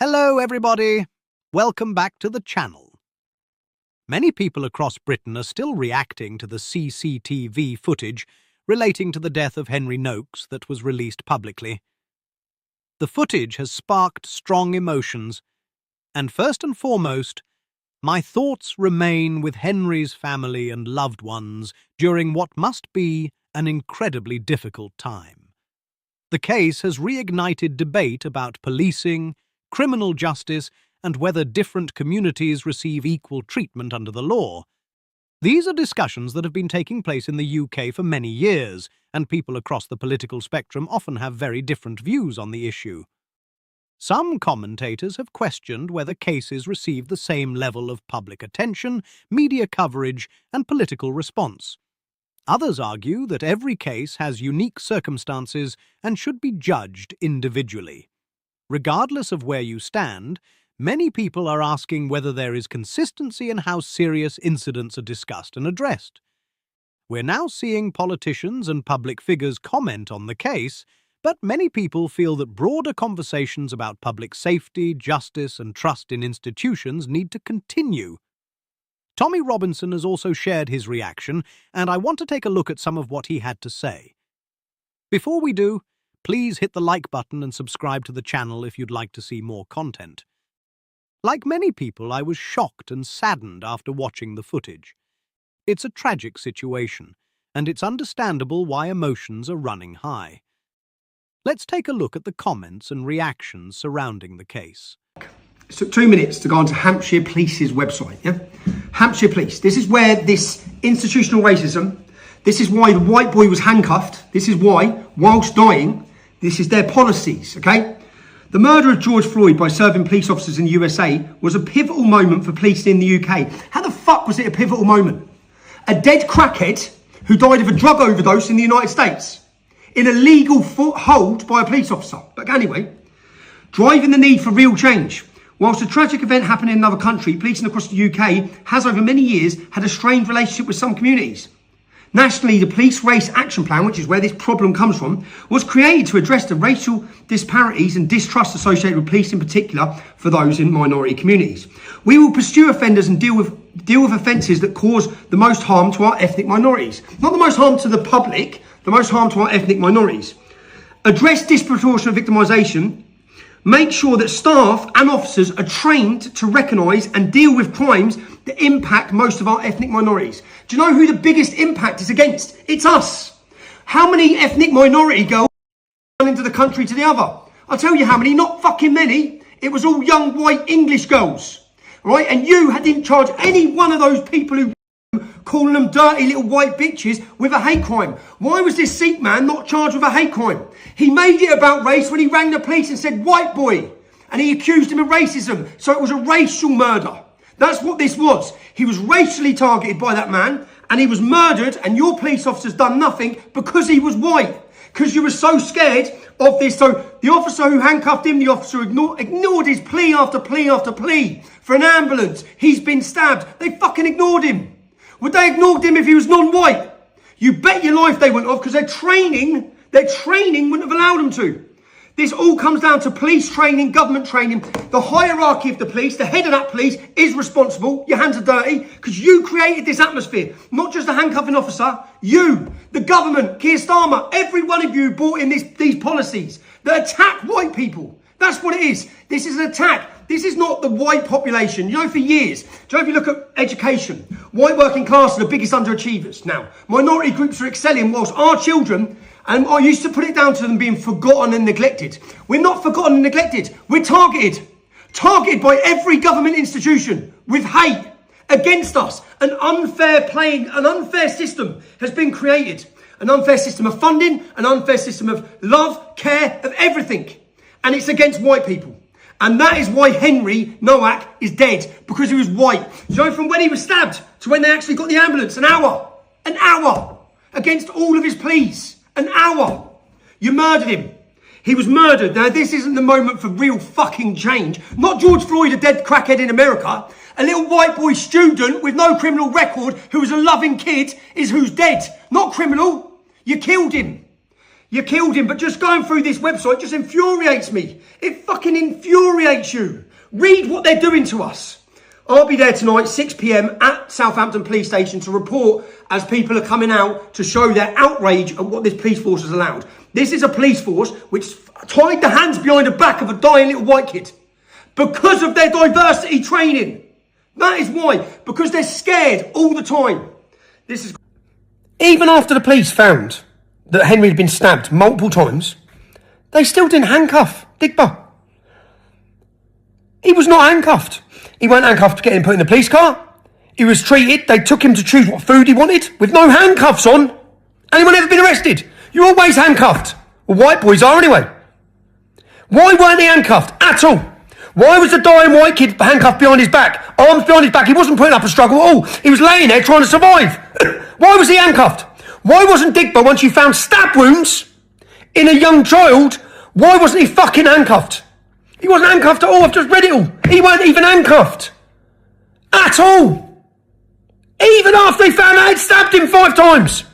Hello everybody, welcome back to the channel. Many people across Britain are still reacting to the CCTV footage relating to the death of Henry Noakes that was released publicly. The footage has sparked strong emotions, and first and foremost, my thoughts remain with Henry's family and loved ones during what must be an incredibly difficult time. The case has reignited debate about policing, criminal justice, and whether different communities receive equal treatment under the law. These are discussions that have been taking place in the UK for many years, and people across the political spectrum often have very different views on the issue. Some commentators have questioned whether cases receive the same level of public attention, media coverage, and political response. Others argue that every case has unique circumstances and should be judged individually. Regardless of where you stand, many people are asking whether there is consistency in how serious incidents are discussed and addressed. We're now seeing politicians and public figures comment on the case, but many people feel that broader conversations about public safety, justice, and trust in institutions need to continue. Tommy Robinson has also shared his reaction, and I want to take a look at some of what he had to say. Before we do, please hit the like button and subscribe to the channel if you'd like to see more content. Like many people, I was shocked and saddened after watching the footage. It's a tragic situation, and it's understandable why emotions are running high. Let's take a look at the comments and reactions surrounding the case. It took 2 minutes to go onto Hampshire Police's website, yeah? Hampshire Police. This is where this institutional racism, this is why the white boy was handcuffed, this is why, whilst dying, this is their policies, okay? The murder of George Floyd by serving police officers in the USA was a pivotal moment for policing in the UK. How the fuck was it a pivotal moment? A dead crackhead who died of a drug overdose in the United States in a legal hold by a police officer. But anyway, driving the need for real change. Whilst a tragic event happened in another country, policing across the UK has over many years had a strained relationship with some communities. Nationally, the Police Race Action Plan, which is where this problem comes from, was created to address the racial disparities and distrust associated with police, in particular for those in minority communities. We will pursue offenders and deal with offences that cause the most harm to our ethnic minorities. Not the most harm to the public, the most harm to our ethnic minorities. Address disproportionate victimisation. Make sure that staff and officers are trained to recognise and deal with crimes that impact most of our ethnic minorities. Do you know who the biggest impact is against? It's us. How many ethnic minority girls run into the country to the other? I'll tell you how many, not fucking many. It was all young white English girls, right? And you didn't charge any one of those people who calling them dirty little white bitches with a hate crime. Why was this Sikh man not charged with a hate crime? He made it about race when he rang the police and said white boy, and he accused him of racism. So it was a racial murder. That's what this was. He was racially targeted by that man, and he was murdered, and your police officer's done nothing because he was white. Because you were so scared of this. So the officer who handcuffed him, the officer ignored his plea after plea after plea for an ambulance. He's been stabbed. They fucking ignored him. Would they have ignored him if he was non-white? You bet your life they wouldn't have, because their training wouldn't have allowed them to. This all comes down to police training, government training. The hierarchy of the police, the head of that police is responsible. Your hands are dirty because you created this atmosphere. Not just the handcuffing officer, you, the government, Keir Starmer, every one of you brought in these policies that attack white people. That's what it is. This is an attack. This is not the white population. You know, for years, do you know, if you look at education, white working class are the biggest underachievers now. Minority groups are excelling whilst our children, and I used to put it down to them being forgotten and neglected. We're not forgotten and neglected. We're targeted. Targeted by every government institution with hate against us. An unfair system has been created. An unfair system of funding, an unfair system of love, care, of everything. And it's against white people. And that is why Henry Noakes is dead, because he was white. So from when he was stabbed to when they actually got the ambulance, an hour against all of his pleas, an hour. You murdered him. He was murdered. Now, this isn't the moment for real fucking change. Not George Floyd, a dead crackhead in America. A little white boy student with no criminal record who was a loving kid is who's dead. Not criminal. You killed him. You killed him, but just going through this website just infuriates me. It fucking infuriates you. Read what they're doing to us. I'll be there tonight, 6 p.m. at Southampton Police Station to report as people are coming out to show their outrage at what this police force has allowed. This is a police force which tied the hands behind the back of a dying little white kid because of their diversity training. That is why. Because they're scared all the time. This is... Even after the police found that Henry had been stabbed multiple times, they still didn't handcuff Digba. He was not handcuffed. He weren't handcuffed to get him put in the police car. He was treated. They took him to choose what food he wanted with no handcuffs on. Anyone ever been arrested? You're always handcuffed. Well, white boys are anyway. Why weren't they handcuffed at all? Why was the dying white kid handcuffed behind his back? Arms behind his back. He wasn't putting up a struggle at all. He was laying there trying to survive. Why was he handcuffed? Why wasn't Digba, once you found stab wounds in a young child, why wasn't he fucking handcuffed? He wasn't handcuffed at all. I've just read it all. He weren't even handcuffed. At all. Even after they found out I'd stabbed him 5 times.